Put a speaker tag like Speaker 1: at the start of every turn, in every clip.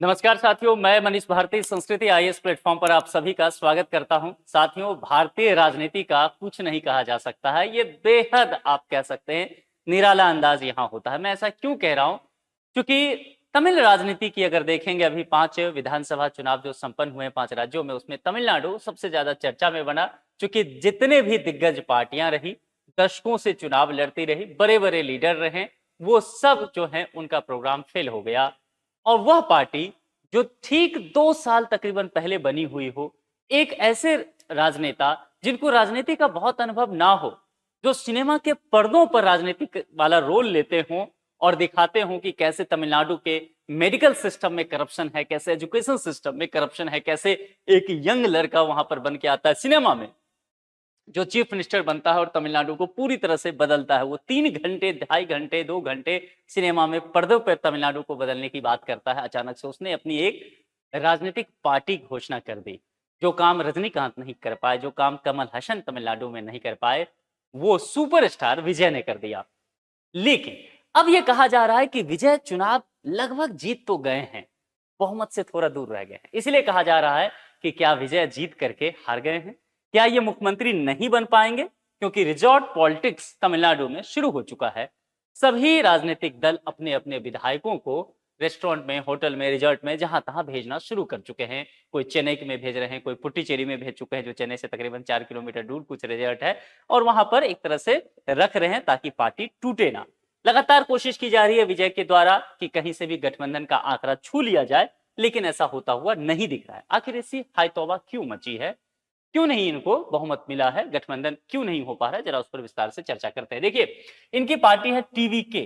Speaker 1: नमस्कार साथियों, मैं मनीष भारती संस्कृति आईएएस प्लेटफॉर्म पर आप सभी का स्वागत करता हूं। साथियों, भारतीय राजनीति का कुछ नहीं कहा जा सकता है। ये बेहद आप कह सकते हैं निराला अंदाज यहाँ होता है। मैं ऐसा क्यों कह रहा हूं? क्योंकि तमिल राजनीति की अगर देखेंगे, अभी 5 विधानसभा चुनाव जो संपन्न हुए 5 राज्यों में, उसमें तमिलनाडु सबसे ज्यादा चर्चा में बना। क्योंकि जितने भी दिग्गज पार्टियां रही, दशकों से चुनाव लड़ती रही, बड़े बड़े लीडर रहे, वो सब जो है उनका प्रोग्राम फेल हो गया। और वह पार्टी जो ठीक 2 साल तकरीबन पहले बनी हुई हो, एक ऐसे राजनेता जिनको राजनीति का बहुत अनुभव ना हो, जो सिनेमा के पर्दों पर राजनीतिक वाला रोल लेते हों और दिखाते हों कि कैसे तमिलनाडु के मेडिकल सिस्टम में करप्शन है, कैसे एजुकेशन सिस्टम में करप्शन है, कैसे एक यंग लड़का वहां पर बन के आता है सिनेमा में, जो चीफ मिनिस्टर बनता है और तमिलनाडु को पूरी तरह से बदलता है। वो 3 घंटे, 2.5 घंटे, 2 घंटे सिनेमा में पर्दों पर तमिलनाडु को बदलने की बात करता है। अचानक से उसने अपनी एक राजनीतिक पार्टी घोषणा कर दी। जो काम रजनीकांत नहीं कर पाए, जो काम कमल हसन तमिलनाडु में नहीं कर पाए, वो सुपरस्टार विजय ने कर दिया। लेकिन अब ये कहा जा रहा है कि विजय चुनाव लगभग जीत तो गए हैं, बहुमत से थोड़ा दूर रह गए हैं। इसलिए कहा जा रहा है कि क्या विजय जीत करके हार गए हैं? क्या ये मुख्यमंत्री नहीं बन पाएंगे? क्योंकि रिजॉर्ट पॉलिटिक्स तमिलनाडु में शुरू हो चुका है। सभी राजनीतिक दल अपने अपने विधायकों को रेस्टोरेंट में, होटल में, रिजॉर्ट में, जहां तहां भेजना शुरू कर चुके हैं। कोई चेन्नई में भेज रहे हैं, कोई पुट्टिचेरी में भेज चुके हैं, जो चेन्नई से तकरीबन 4 किलोमीटर दूर कुछ रिजॉर्ट है, और वहां पर एक तरह से रख रहे हैं ताकि पार्टी टूटे ना। लगातार कोशिश की जा रही है विजय के द्वारा कि कहीं से भी गठबंधन का आंकड़ा छू लिया जाए, लेकिन ऐसा होता हुआ नहीं दिख रहा है। आखिर ऐसी हायतौबा क्यों मची है? क्यों नहीं इनको बहुमत मिला है? गठबंधन क्यों नहीं हो पा रहा है? जरा उस पर विस्तार से चर्चा करते हैं। देखिए, इनकी पार्टी है टीवीके,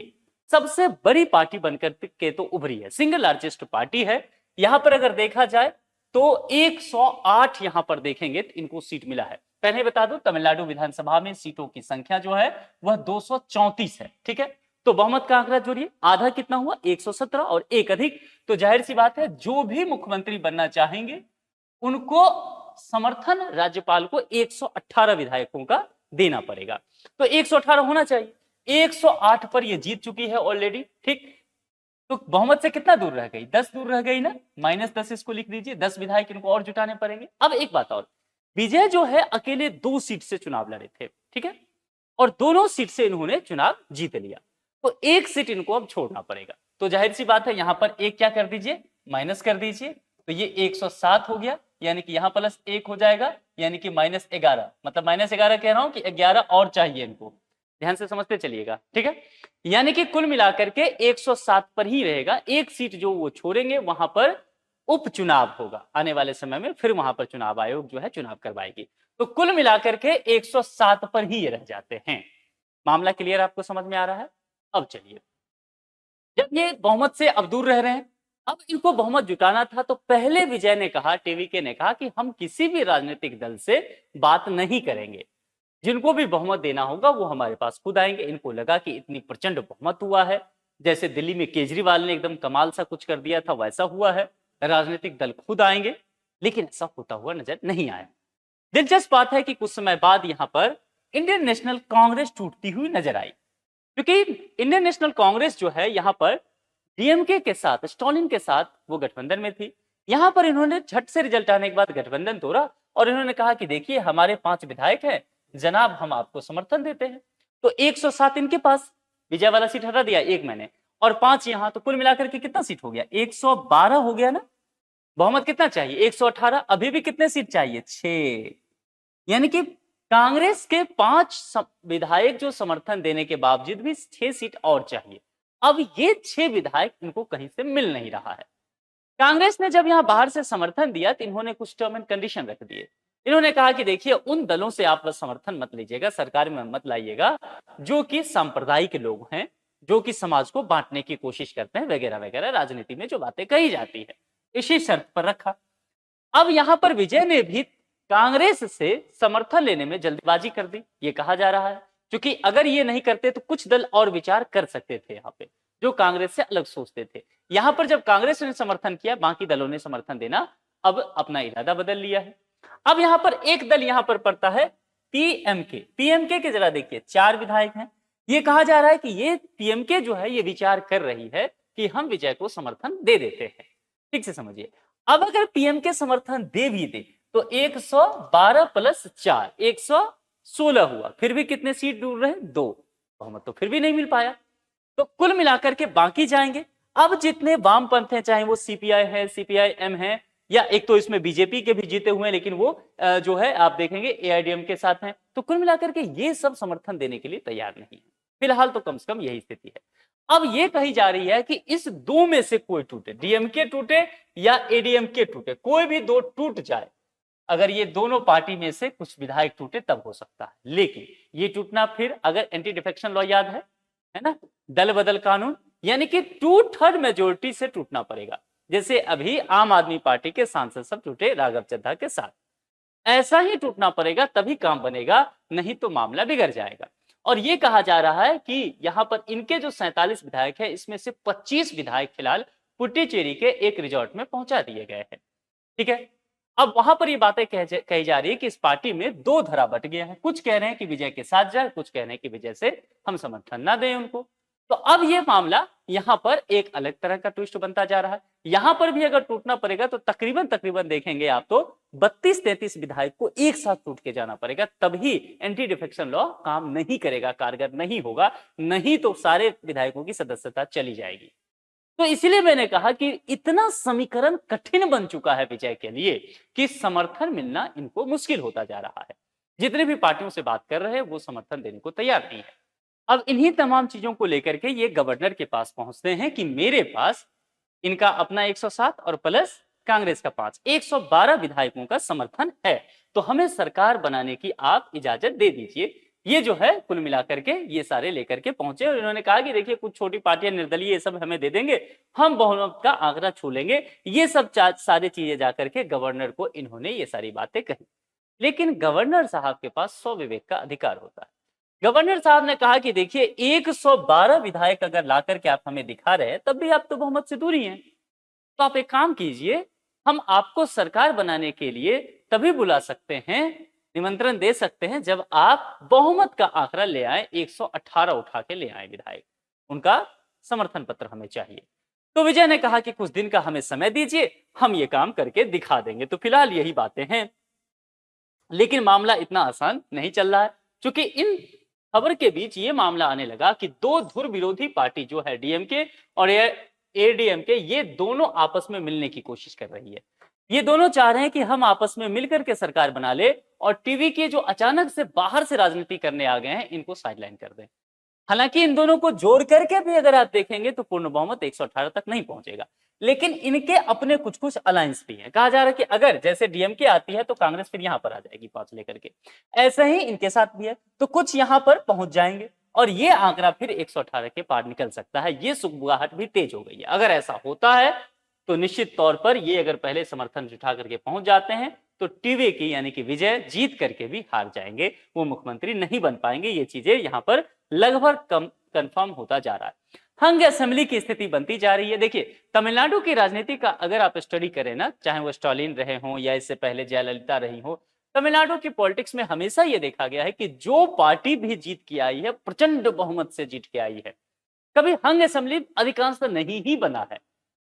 Speaker 1: सबसे बड़ी पार्टी बनकर के तो उभरी है, सिंगल लार्जेस्ट पार्टी है। यहां पर अगर देखा जाए तो 108 यहां पर देखेंगे तो इनको सीट मिला है। पहले बता दो, तमिलनाडु विधानसभा में सीटों की संख्या जो है वह 234 है। ठीक है, तो बहुमत का आंकड़ा जोड़िए, आधा कितना हुआ? 117, और एक अधिक, तो जाहिर सी बात है जो भी मुख्यमंत्री बनना चाहेंगे उनको समर्थन राज्यपाल को 118 विधायकों का देना पड़ेगा। तो 118 होना चाहिए, 108 पर ये जीत चुकी है ऑलरेडी। ठीक, तो बहुमत से कितना दूर रह गई? 10 दूर रह गई ना, -10 इसको लिख दीजिए। 10 विधायक इनको और जुटाने पड़ेंगे। अब एक बात और, विजय जो है अकेले 2 सीट से चुनाव लड़े थे, ठीक है, और दोनों सीट से इन्होंने चुनाव जीत लिया, तो एक सीट इनको अब छोड़ना पड़ेगा। तो जाहिर सी बात है यहां पर एक क्या कर दीजिए, माइनस कर दीजिए, तो ये 107 हो गया, यानी कि यहां प्लस 1 हो जाएगा, यानी कि -11। मतलब -11 कह रहा हूं कि 11 और चाहिए इनको, ध्यान से समझते चलिएगा। ठीक है, यानी कि कुल मिलाकर के 107 पर ही रहेगा। एक सीट जो वो छोड़ेंगे वहां पर उपचुनाव होगा आने वाले समय में, फिर वहां पर चुनाव आयोग जो है चुनाव करवाएगी। तो कुल मिलाकर के 107 पर ही ये रह जाते हैं। मामला क्लियर आपको समझ में आ रहा है? अब चलिए, जब ये बहुमत से अब दूर रह रहे हैं, अब इनको बहुमत जुटाना था, तो पहले विजय ने कहा, टीवीके ने कहा कि हम किसी भी राजनीतिक दल से बात नहीं करेंगे, जिनको भी बहुमत देना होगा वो हमारे पास खुद आएंगे। इनको लगा कि इतनी प्रचंड बहुमत हुआ है, जैसे दिल्ली में केजरीवाल ने एकदम कमाल सा कुछ कर दिया था, वैसा हुआ है, राजनीतिक दल खुद आएंगे। लेकिन ऐसा होता हुआ नजर नहीं आया। दिलचस्प बात है कि कुछ समय बाद यहां पर इंडियन नेशनल कांग्रेस टूटती हुई नजर आई, क्योंकि इंडियन नेशनल कांग्रेस जो है यहां पर डीएमके के साथ, स्टॉलिन के साथ वो गठबंधन में थी। यहां पर इन्होंने झट से रिजल्ट आने के बाद गठबंधन तोड़ा और इन्होंने कहा कि देखिए हमारे 5 विधायक हैं जनाब, हम आपको समर्थन देते हैं। तो 107 इनके पास, विजय वाला सीट हटा दिया एक मैंने, और 5 यहां, तो कुल मिलाकर के कितना सीट हो गया? 112 हो गया ना। बहुमत कितना चाहिए? 118। अभी भी कितने सीट चाहिए? 6। यानी कि कांग्रेस के 5 विधायक जो समर्थन देने के बावजूद भी 6 सीट और चाहिए। अब ये 6 विधायक इनको कहीं से मिल नहीं रहा है। कांग्रेस ने जब यहां बाहर से समर्थन दिया तो इन्होंने कुछ टर्म एंड कंडीशन रख दिए। इन्होंने कहा कि देखिए उन दलों से आप बस समर्थन मत लीजिएगा, सरकार में मत लाइएगा, जो कि सांप्रदायिक लोग हैं, जो कि समाज को बांटने की कोशिश करते हैं, वगैरह वगैरह, राजनीति में जो बातें कही जाती है, इसी शर्त पर रखा। अब यहां पर विजय ने भी कांग्रेस से समर्थन लेने में जल्दबाजी कर दी, ये कहा जा रहा है, क्योंकि अगर ये नहीं करते तो कुछ दल और विचार कर सकते थे यहां पे, जो कांग्रेस से अलग सोचते थे। यहां पर जब कांग्रेस ने समर्थन किया, बाकी दलों ने समर्थन देना अब अपना इरादा बदल लिया है। अब यहां पर एक दल यहां पर पड़ता है पीएमके। पीएमके के जरा देखिए 4 विधायक हैं। ये कहा जा रहा है कि ये पीएमके जो है ये विचार कर रही है कि हम विजय को समर्थन दे देते हैं। ठीक से समझिए। अब अगर पीएम के समर्थन दे भी दे तो 112 प्लस 4 116 हुआ, फिर भी कितने सीट दूर रहे? 2। बहुमत तो फिर भी नहीं मिल पाया। तो कुल मिलाकर के बाकी जाएंगे। अब जितने वामपंथ हैं, चाहे वो सीपीआई है, सीपीआई-एम है, या एक तो इसमें बीजेपी के भी जीते हुए हैं, लेकिन वो जो है आप देखेंगे एआईडीएम के साथ हैं, तो कुल मिलाकर के ये सब समर्थन देने के लिए तैयार नहीं है। फिलहाल तो कम से कम यही स्थिति है। अब ये कही जा रही है कि इस दो में से कोई टूटे, डीएमके टूटे या एडीएमके टूटे, कोई भी दो टूट जाए, अगर ये दोनों पार्टी में से कुछ विधायक टूटे तब हो सकता है। लेकिन ये टूटना फिर, अगर एंटी डिफेक्शन लॉ याद है ना, दल बदल कानून, यानी कि 2/3 मेजोरिटी से टूटना पड़ेगा। जैसे अभी आम आदमी पार्टी के सांसद सब टूटे राघव चड्ढा के साथ, ऐसा ही टूटना पड़ेगा तभी काम बनेगा, नहीं तो मामला बिगड़ जाएगा। और ये कहा जा रहा है कि यहां पर इनके जो 47 विधायक है, इसमें से 25 विधायक फिलहाल पुडुचेरी के एक रिजॉर्ट में पहुंचा दिए गए हैं। ठीक है, अब वहां पर ये बातें कही जा रही है कि इस पार्टी में दो धरा बट गया है। कुछ कह रहे हैं कि विजय के साथ जाए, कुछ कह रहे हैं कि विजय से हम समर्थन ना दें उनको। तो अब ये मामला यहां पर एक अलग तरह का ट्विस्ट बनता जा रहा है। यहां पर भी अगर टूटना पड़ेगा तो तकरीबन देखेंगे आप तो 32-33 विधायक को एक साथ टूट के जाना पड़ेगा, तभी एंटी डिफेक्शन लॉ काम नहीं करेगा, कारगर नहीं होगा, नहीं तो सारे विधायकों की सदस्यता चली जाएगी। तो इसीलिए मैंने कहा कि इतना समीकरण कठिन बन चुका है विजय के लिए कि समर्थन मिलना इनको मुश्किल होता जा रहा है। जितने भी पार्टियों से बात कर रहे हैं वो समर्थन देने को तैयार नहीं है। अब इन्हीं तमाम चीजों को लेकर के ये गवर्नर के पास पहुंचते हैं कि मेरे पास इनका अपना 107 और प्लस कांग्रेस का 5, 112 विधायकों का समर्थन है, तो हमें सरकार बनाने की आप इजाजत दे दीजिए। ये जो है कुल मिलाकर के ये सारे लेकर के पहुंचे और इन्होंने कहा कि देखिए कुछ छोटी पार्टियां निर्दलीय ये सब हमें दे देंगे, हम बहुमत का आंकड़ा छू लेंगे। ये सब सारी चीजें जाकर के गवर्नर को इन्होंने ये सारी बातें कही। लेकिन गवर्नर साहब के पास स्वविवेक का अधिकार होता है। गवर्नर साहब ने कहा कि देखिए 112 विधायक अगर ला करके आप हमें दिखा रहे हैं तब भी आप तो बहुमत से दूर ही हैं। तो आप एक काम कीजिए, हम आपको सरकार बनाने के लिए तभी बुला सकते हैं, निमंत्रण दे सकते हैं, जब आप बहुमत का आंकड़ा ले आए, 118 उठा के ले आए विधायक, उनका समर्थन पत्र हमें चाहिए। तो विजय ने कहा कि कुछ दिन का हमें समय दीजिए, हम ये काम करके दिखा देंगे। तो फिलहाल यही बातें हैं, लेकिन मामला इतना आसान नहीं चल रहा है, क्योंकि इन खबर के बीच ये मामला आने लगा कि दो धुर विरोधी पार्टी जो है डीएमके और एडीएमके, ये दोनों आपस में मिलने की कोशिश कर रही है। ये दोनों चाह रहे हैं कि हम आपस में मिलकर के सरकार बना ले और टीवी के जो अचानक से बाहर से राजनीति करने आ गए हैं इनको साइडलाइन कर दें। हालांकि इन दोनों को जोड़ करके भी अगर आप देखेंगे तो पूर्ण बहुमत 118 तक नहीं पहुंचेगा, लेकिन इनके अपने कुछ कुछ अलायंस भी हैं। कहा जा रहा है कि अगर जैसे डीएमके आती है तो कांग्रेस फिर यहां पर आ जाएगी 5 लेकर के, ऐसा ही इनके साथ भी है, तो कुछ यहां पर पहुंच जाएंगे और ये आंकड़ा फिर 118 के पार निकल सकता है। ये सुगबुगाहट भी तेज हो गई है। अगर ऐसा होता है तो निश्चित तौर पर ये अगर पहले समर्थन जुटा करके पहुंच जाते हैं तो टीवी की यानी कि विजय जीत करके भी हार जाएंगे, वो मुख्यमंत्री नहीं बन पाएंगे। ये चीजें यहां पर लगभग कंफर्म होता जा रहा है। हंग असेंबली की स्थिति बनती जा रही है। देखिए तमिलनाडु की राजनीति का अगर आप स्टडी करें ना, चाहे वो स्टालिन रहे हों या इससे पहले जयललिता रही हो, तमिलनाडु की पॉलिटिक्स में हमेशा ये देखा गया है कि जो पार्टी भी जीत के आई है प्रचंड बहुमत से जीत के आई है, कभी हंग असेंबली अधिकांशतः नहीं ही बना है,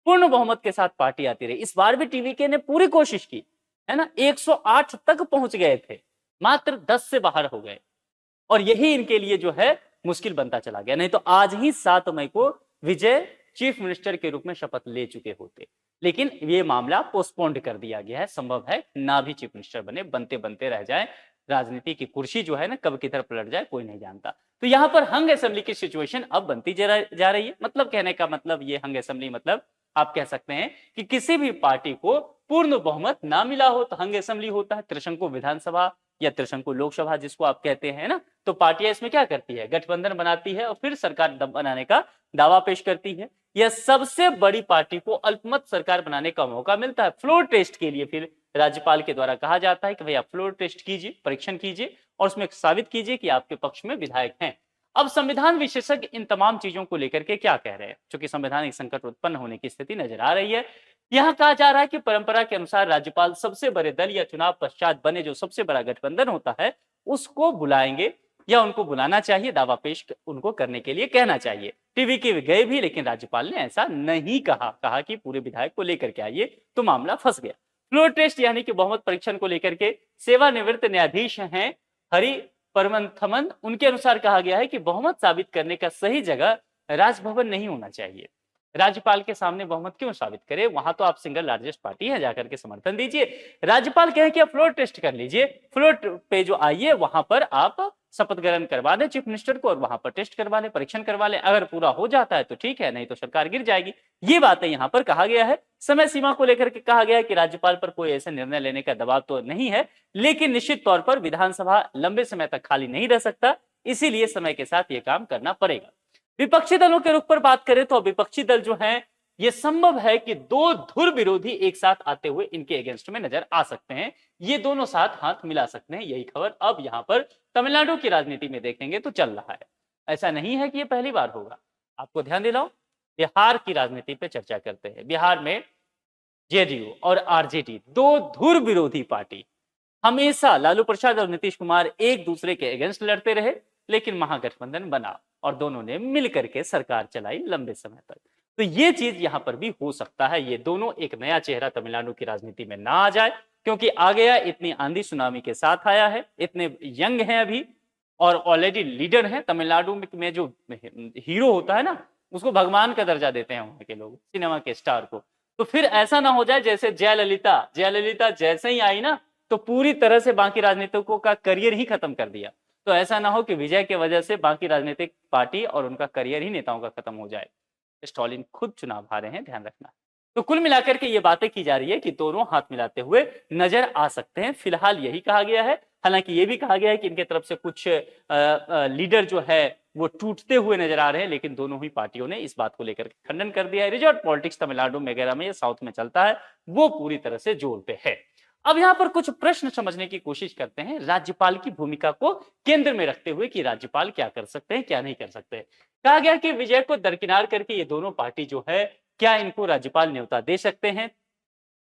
Speaker 1: पूर्ण बहुमत के साथ पार्टी आती रही। इस बार भी टीवीके ने पूरी कोशिश की है ना, 108 तक पहुंच गए थे, मात्र 10 से बाहर हो गए और यही इनके लिए जो है मुश्किल बनता चला गया। नहीं तो आज ही 7 मई को विजय चीफ मिनिस्टर के रूप में शपथ ले चुके होते, लेकिन ये मामला पोस्टपोन्ड कर दिया गया है। संभव है ना भी चीफ मिनिस्टर बने, बनते बनते रह जाए। राजनीति की कुर्सी जो है ना कब किधर पलट जाए कोई नहीं जानता। तो यहाँ पर हंग असेंबली की सिचुएशन अब बनती जा रही है। मतलब कहने का मतलब ये हंग असेंबली मतलब आप कह सकते हैं कि किसी भी पार्टी को पूर्ण बहुमत ना मिला हो तो हंग असेंबली होता है। त्रिशंकु विधानसभा या त्रिशंकु लोकसभा जिसको आप कहते हैं ना, तो पार्टियां इसमें क्या करती है, गठबंधन बनाती है और फिर सरकार बनाने का दावा पेश करती है। यह सबसे बड़ी पार्टी को अल्पमत सरकार बनाने का मौका मिलता है। फ्लोर टेस्ट के लिए फिर राज्यपाल के द्वारा कहा जाता है कि भैया फ्लोर टेस्ट कीजिए, परीक्षण कीजिए और उसमें साबित कीजिए कि आपके पक्ष में विधायक हैं। अब संविधान विशेषज्ञ इन तमाम चीजों को लेकर के क्या कह रहे हैं, क्योंकि संवैधानिक संकट उत्पन्न होने की स्थिति नजर आ रही है। यहां कहा जा रहा है कि परंपरा के अनुसार राज्यपाल सबसे बड़े दल या चुनाव पश्चात बने जो सबसे बड़ा गठबंधन होता है उसको बुलाएंगे या उनको बुलाना चाहिए, दावा पेश उनको करने के लिए कहना चाहिए। टीवी के गए भी, लेकिन राज्यपाल ने ऐसा नहीं कहा कि पूरे विधायक को लेकर के आइए, तो मामला फंस गया। फ्लोर टेस्ट यानी कि बहुमत परीक्षण को लेकर के सेवानिवृत्त न्यायाधीश हैं हरि परमंथमन, उनके अनुसार कहा गया है कि बहुमत साबित करने का सही जगह राजभवन नहीं होना चाहिए। राज्यपाल के सामने बहुमत क्यों साबित करे, वहां तो आप सिंगल लार्जेस्ट पार्टी है, जाकर के समर्थन दीजिए। राज्यपाल कहे कि आप फ्लोर टेस्ट कर लीजिए, फ्लोर पे जो आइए वहां पर आप शपथ ग्रहण करवा दें चीफ मिनिस्टर को और वहां पर टेस्ट करवा लें, परीक्षण करवा लें। अगर पूरा हो जाता है तो ठीक है, नहीं तो सरकार गिर जाएगी। ये बातें यहाँ पर कहा गया है। समय सीमा को लेकर के कहा गया है कि राज्यपाल पर कोई ऐसा निर्णय लेने का दबाव तो नहीं है, लेकिन निश्चित तौर पर विधानसभा लंबे समय तक खाली नहीं रह सकता, इसीलिए समय के साथ ये काम करना पड़ेगा। विपक्षी दलों के रुख पर बात करें तो विपक्षी दल जो हैं, ये संभव है कि दो धुर विरोधी एक साथ आते हुए इनके अगेंस्ट में नजर आ सकते हैं। ये दोनों साथ हाथ मिला सकते हैं, यही खबर अब यहां पर तमिलनाडु की राजनीति में देखेंगे तो चल रहा है। ऐसा नहीं है कि ये पहली बार होगा। आपको ध्यान दिलाऊं, बिहार की राजनीति पे चर्चा करते हैं। बिहार में जेडीयू और आरजेडी दो धुर विरोधी पार्टी, हमेशा लालू प्रसाद और नीतीश कुमार एक दूसरे के अगेंस्ट लड़ते रहे, लेकिन महागठबंधन बना और दोनों ने मिलकर के सरकार चलाई लंबे समय तक। तो ये चीज यहां पर भी हो सकता है, ये दोनों एक नया चेहरा तमिलनाडु की राजनीति में ना आ जाए, क्योंकि आ गया इतनी आंधी सुनामी के साथ आया है, इतने यंग हैं अभी और ऑलरेडी लीडर हैं। तमिलनाडु में जो हीरो होता है ना, उसको भगवान का दर्जा देते हैं वहां के लोग, सिनेमा के स्टार को। तो फिर ऐसा ना हो जाए जैसे जयललिता जैसे ही आई ना, तो पूरी तरह से बाकी राजनीतिकों का करियर ही खत्म कर दिया। तो ऐसा ना हो कि विजय की वजह से बाकी राजनीतिक पार्टी और उनका करियर ही नेताओं का खत्म हो जाए। स्टॉलिन खुद चुनाव हारे हैं, ध्यान रखना। तो कुल मिलाकर के ये बातें की जा रही है कि दोनों हाथ मिलाते हुए नजर आ सकते हैं, फिलहाल यही कहा गया है। हालांकि ये भी कहा गया है कि इनके तरफ से कुछ लीडर जो है वो टूटते हुए नजर आ रहे हैं, लेकिन दोनों ही पार्टियों ने इस बात को लेकर खंडन कर दिया है। रिजॉर्ट पॉलिटिक्स तमिलनाडु वगैरह में या साउथ में चलता है, वो पूरी तरह से जोर पे है। अब यहाँ पर कुछ प्रश्न समझने की कोशिश करते हैं राज्यपाल की भूमिका को केंद्र में रखते हुए कि राज्यपाल क्या कर सकते हैं, क्या नहीं कर सकते। कहा गया कि विजय को दरकिनार करके ये दोनों पार्टी जो है, क्या इनको राज्यपाल न्योता दे सकते हैं,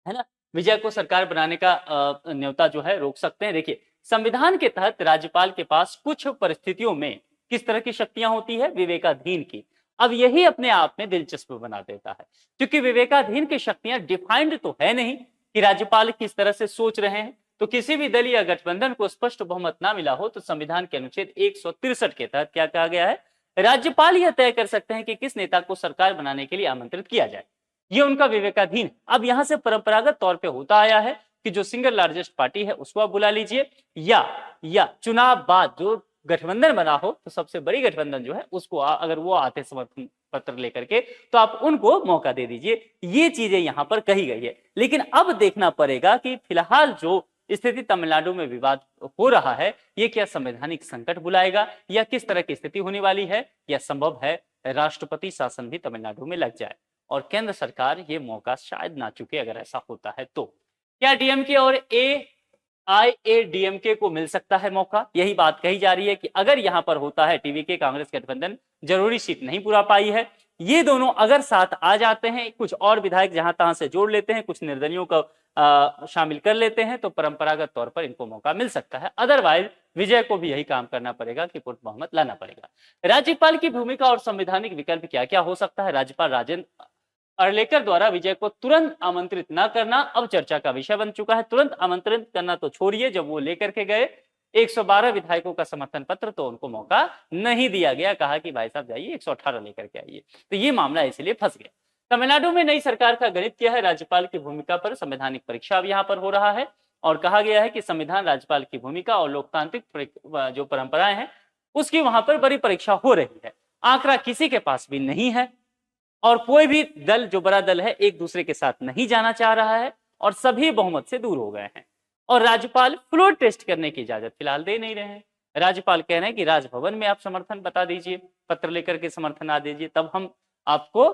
Speaker 1: है ना, विजय को सरकार बनाने का न्योता जो है रोक सकते हैं। देखिए, संविधान के तहत राज्यपाल के पास कुछ परिस्थितियों में किस तरह की शक्तियां होती है, विवेकाधीन की। अब यही अपने आप में दिलचस्प बना देता है, क्योंकि विवेकाधीन की शक्तियां डिफाइंड तो है नहीं कि राज्यपाल किस तरह से सोच रहे हैं। तो किसी भी दल या गठबंधन को स्पष्ट बहुमत ना मिला हो तो संविधान के अनुच्छेद 163 के तहत क्या कहा गया है, राज्यपाल यह तय कर सकते हैं कि किस नेता को सरकार बनाने के लिए आमंत्रित किया जाए। ये उनका विवेकाधीन है। अब यहां से परंपरागत तौर पे होता आया है कि जो सिंगल लार्जेस्ट पार्टी है उसको आप बुला लीजिए, या चुनाव बाद जो गठबंधन बना हो तो सबसे बड़ी गठबंधन जो है उसको अगर वो आते समर्थन पत्र लेकर के, तो आप उनको मौका दे दीजिए। ये चीजें यहां पर कही गई है। लेकिन अब देखना पड़ेगा कि फिलहाल जो स्थिति तमिलनाडु में विवाद हो रहा है, ये क्या संवैधानिक संकट बुलाएगा या किस तरह की स्थिति होने वाली है, या संभव है राष्ट्रपति शासन भी तमिलनाडु में लग जाए और केंद्र सरकार ये मौका शायद ना चुके। अगर ऐसा होता है तो क्या डीएमके और एआईएडीएमके को मिल सकता है मौका, यही बात कही जा रही है कि अगर यहां पर होता है टीवीके कांग्रेस गठबंधन जरूरी सीट नहीं पूरा पाई है, ये दोनों अगर साथ आ जाते हैं, कुछ और विधायक जहां तहां से जोड़ लेते हैं, कुछ निर्दलियों को शामिल कर लेते हैं, तो परंपरागत तौर पर इनको मौका मिल सकता है। अदरवाइज विजय को भी यही काम करना पड़ेगा कि पूर्ण बहुमत लाना पड़ेगा। राज्यपाल की भूमिका और संवैधानिक विकल्प क्या क्या हो सकता है। राज्यपाल राजेंद्र अर्लेकर द्वारा विजय को तुरंत आमंत्रित न करना अब चर्चा का विषय बन चुका है। तुरंत आमंत्रित करना तो छोड़िए, जब वो लेकर के गए 112 विधायकों का समर्थन पत्र, तो उनको मौका नहीं दिया गया, कहा कि भाई साहब जाइए 118 लेकर के आइए। तो ये मामला इसलिए फंस गया। तमिलनाडु में नई सरकार का गणित क्या है, राज्यपाल की भूमिका पर संवैधानिक परीक्षा अब यहाँ पर हो रहा है और कहा गया है कि संविधान, राज्यपाल की भूमिका और लोकतांत्रिक जो परंपराएं हैं उसकी वहां पर बड़ी परीक्षा हो रही है। आंकड़ा किसी के पास भी नहीं है और कोई भी दल, जो बड़ा दल है, एक दूसरे के साथ नहीं जाना चाह रहा है और सभी बहुमत से दूर हो गए हैं। और राज्यपाल फ्लोर टेस्ट करने की इजाजत फिलहाल दे नहीं रहे हैं। राज्यपाल कह रहे हैं कि राजभवन में आप समर्थन बता दीजिए, पत्र लेकर के समर्थन आ दीजिए, तब हम आपको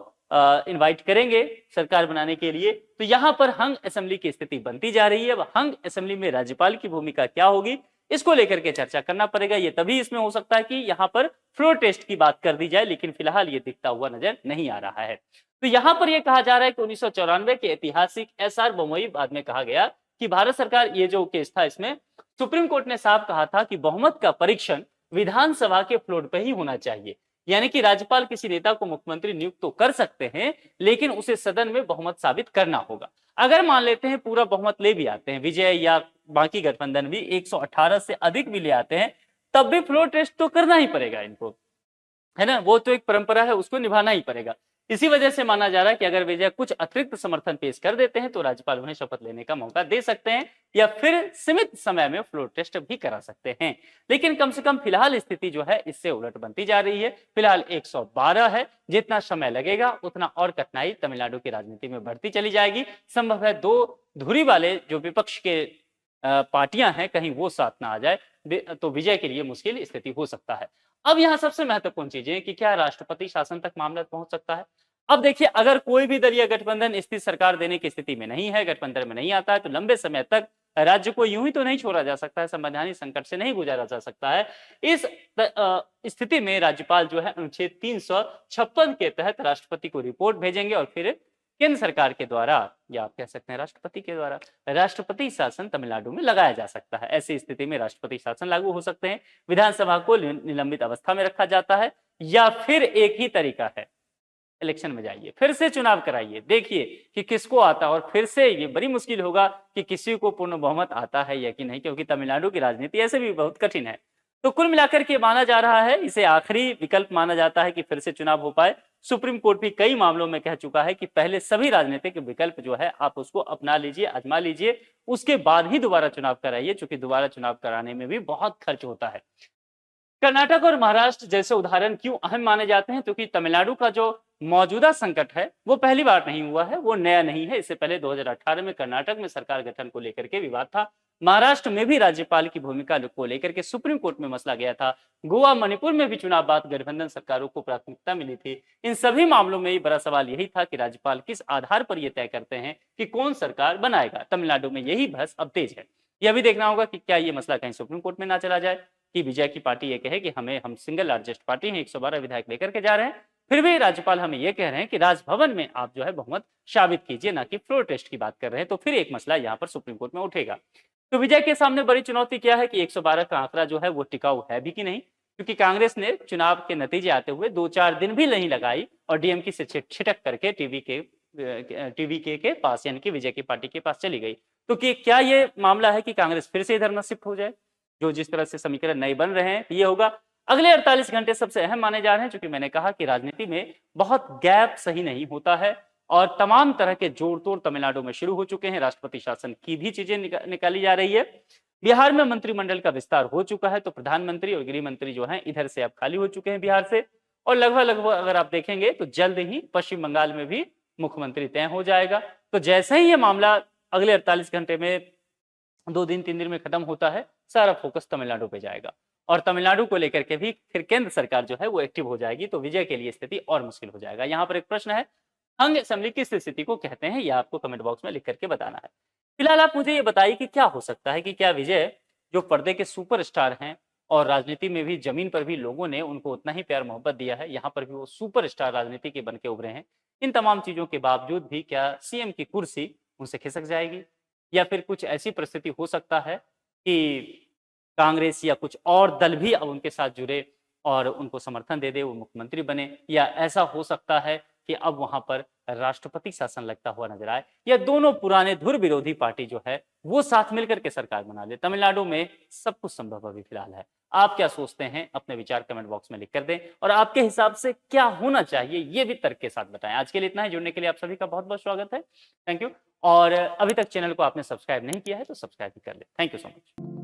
Speaker 1: इनवाइट करेंगे सरकार बनाने के लिए। तो यहाँ पर हंग असेंबली की स्थिति बनती जा रही है। अब हंग असेंबली में राज्यपाल की भूमिका क्या होगी, इसको लेकर के चर्चा करना पड़ेगा। ये तभी इसमें हो सकता है कि यहाँ पर फ्लोर टेस्ट की बात कर दी जाए, लेकिन फिलहाल ये दिखता हुआ नजर नहीं आ रहा है। तो यहाँ पर यह कहा जा रहा है कि 1994 के ऐतिहासिक एसआर बमोई बाद में कहा गया कि भारत सरकार, ये जो केस था इसमें सुप्रीम कोर्ट ने साफ कहा था कि बहुमत का परीक्षण विधानसभा के फ्लोर पे ही होना चाहिए। यानी कि राज्यपाल किसी नेता को मुख्यमंत्री नियुक्त तो कर सकते हैं, लेकिन उसे सदन में बहुमत साबित करना होगा। अगर मान लेते हैं पूरा बहुमत ले भी आते हैं, विजय या बाकी गठबंधन भी 118 से अधिक भी ले आते हैं, तब भी फ्लोर टेस्ट तो करना ही पड़ेगा इनको, है ना। वो तो एक परंपरा है, उसको निभाना ही पड़ेगा। इसी वजह से माना जा रहा है कि अगर विजय कुछ अतिरिक्त समर्थन पेश कर देते हैं तो राज्यपाल उन्हें शपथ लेने का मौका दे सकते हैं या फिर सीमित समय में फ्लोर टेस्ट भी करा सकते हैं। लेकिन कम से कम फिलहाल स्थिति जो है इससे उलट बनती जा रही है। फिलहाल 112 है, जितना समय लगेगा उतना और कठिनाई तमिलनाडु की राजनीति में बढ़ती चली जाएगी। संभव है दो धुरी वाले जो विपक्ष के पार्टियां हैं कहीं वो साथ ना आ जाए तो विजय के लिए मुश्किल स्थिति हो सकता है। अब यहाँ सबसे महत्वपूर्ण चीज है कि क्या राष्ट्रपति शासन तक मामला पहुंच सकता है। अब देखिए, अगर कोई भी दलीय गठबंधन स्थिर सरकार देने की स्थिति में नहीं है, गठबंधन में नहीं आता है, तो लंबे समय तक राज्य को यूं ही तो नहीं छोड़ा जा सकता है, संवैधानिक संकट से नहीं गुजारा जा सकता है। इस स्थिति में राज्यपाल जो है अनुच्छेद 356 के तहत राष्ट्रपति को रिपोर्ट भेजेंगे और फिर केंद्र सरकार के द्वारा या आप कह सकते हैं राष्ट्रपति के द्वारा राष्ट्रपति शासन तमिलनाडु में लगाया जा सकता है। ऐसी स्थिति में राष्ट्रपति शासन लागू हो सकते हैं, विधानसभा को निलंबित अवस्था में रखा जाता है, या फिर एक ही तरीका है, इलेक्शन में जाइए, फिर से चुनाव कराइए, देखिए कि किसको आता है। और फिर से ये बड़ी मुश्किल होगा कि किसी को पूर्ण बहुमत आता है या कि नहीं, क्योंकि तमिलनाडु की राजनीति ऐसे भी बहुत कठिन है। तो कुल मिलाकर के माना जा रहा है, इसे आखिरी विकल्प माना जाता है कि फिर से चुनाव हो पाए। सुप्रीम कोर्ट भी कई मामलों में कह चुका है कि पहले सभी राजनीतिक विकल्प जो है आप उसको अपना लीजिए, आजमा लीजिए, उसके बाद ही दोबारा चुनाव कराइए, क्योंकि दोबारा चुनाव कराने में भी बहुत खर्च होता है। कर्नाटक और महाराष्ट्र जैसे उदाहरण क्यों अहम माने जाते हैं, क्योंकि तमिलनाडु का जो मौजूदा संकट है वो पहली बार नहीं हुआ है, वो नया नहीं है। इससे पहले 2018 में कर्नाटक में सरकार गठन को लेकर के विवाद था। महाराष्ट्र में भी राज्यपाल की भूमिका को लेकर के सुप्रीम कोर्ट में मसला गया था। गोवा, मणिपुर में भी चुनाव बाद गठबंधन सरकारों को प्राथमिकता मिली थी। इन सभी मामलों में बड़ा सवाल यही था कि राज्यपाल किस आधार पर यह तय करते हैं कि कौन सरकार बनाएगा। तमिलनाडु में यही बहस अब तेज है। यह भी देखना होगा कि क्या ये मसला कहीं सुप्रीम कोर्ट में ना चला जाए कि विजय की पार्टी ये कहे कि हम सिंगल लार्जेस्ट पार्टी हैं, 112 विधायक लेकर के जा रहे हैं, फिर भी राज्यपाल हमें ये कह रहे हैं कि राजभवन में आप जो है बहुमत साबित कीजिए, ना कि फ्लोर टेस्ट की बात कर रहे हैं। तो फिर एक मसला यहाँ पर सुप्रीम कोर्ट में उठेगा। तो विजय के सामने बड़ी चुनौती क्या है कि 112 का आंकड़ा जो है वो टिकाऊ है भी कि नहीं, क्योंकि कांग्रेस ने चुनाव के नतीजे आते हुए 2-4 दिन भी नहीं लगाई और डीएमके से छिटक करके टीवीके के पास यानी कि विजय की पार्टी के पास चली गई। तो क्या ये मामला है कि कांग्रेस फिर से इधर न शिफ्ट हो जाए, जो जिस तरह से समीकरण नए बन रहे हैं। ये होगा अगले 48 घंटे सबसे अहम माने जा रहे हैं, क्योंकि मैंने कहा कि राजनीति में बहुत गैप सही नहीं होता है और तमाम तरह के जोड़ तोड़ तमिलनाडु में शुरू हो चुके हैं। राष्ट्रपति शासन की भी चीजें निकाली जा रही है। बिहार में मंत्रिमंडल का विस्तार हो चुका है, तो प्रधानमंत्री और गृह मंत्री जो हैं इधर से अब खाली हो चुके हैं बिहार से। और लगभग अगर आप देखेंगे तो जल्द ही पश्चिम बंगाल में भी मुख्यमंत्री तय हो जाएगा। तो जैसे ही ये मामला अगले 48 घंटे में 2 दिन 3 दिन में खत्म होता है, सारा फोकस तमिलनाडु पे जाएगा और तमिलनाडु को लेकर के भी फिर केंद्र सरकार जो है वो एक्टिव हो जाएगी। तो विजय के लिए स्थिति और मुश्किल हो जाएगा। यहाँ पर एक प्रश्न है, हंग असेंबली किस स्थिति को कहते हैं, यह आपको कमेंट बॉक्स में लिख करके बताना है। फिलहाल आप मुझे ये बताइए कि क्या हो सकता है कि क्या विजय जो पर्दे के सुपरस्टार हैं और राजनीति में भी जमीन पर भी लोगों ने उनको उतना ही प्यार मोहब्बत दिया है, यहाँ पर भी वो सुपरस्टार राजनीति के बन के उभरे हैं। इन तमाम चीजों के बावजूद भी क्या सीएम की कुर्सी उनसे खिसक जाएगी, या फिर कुछ ऐसी परिस्थिति हो सकता है कि कांग्रेस या कुछ और दल भी अब उनके साथ जुड़े और उनको समर्थन दे दे, वो मुख्यमंत्री बने, या ऐसा हो सकता है कि अब वहां पर राष्ट्रपति शासन लगता हुआ नजर आए, या दोनों पुराने धुर विरोधी पार्टी जो है वो साथ मिलकर के सरकार बना ले। तमिलनाडु में सब कुछ संभव अभी फिलहाल है। आप क्या सोचते हैं, अपने विचार कमेंट बॉक्स में लिख कर दें और आपके हिसाब से क्या होना चाहिए ये भी तर्क के साथ बताएं। आज के लिए इतना ही। जुड़ने के लिए आप सभी का बहुत बहुत स्वागत है। Thank you. और अभी तक चैनल को आपने सब्सक्राइब नहीं किया है तो सब्सक्राइब भी कर ले। Thank you so much.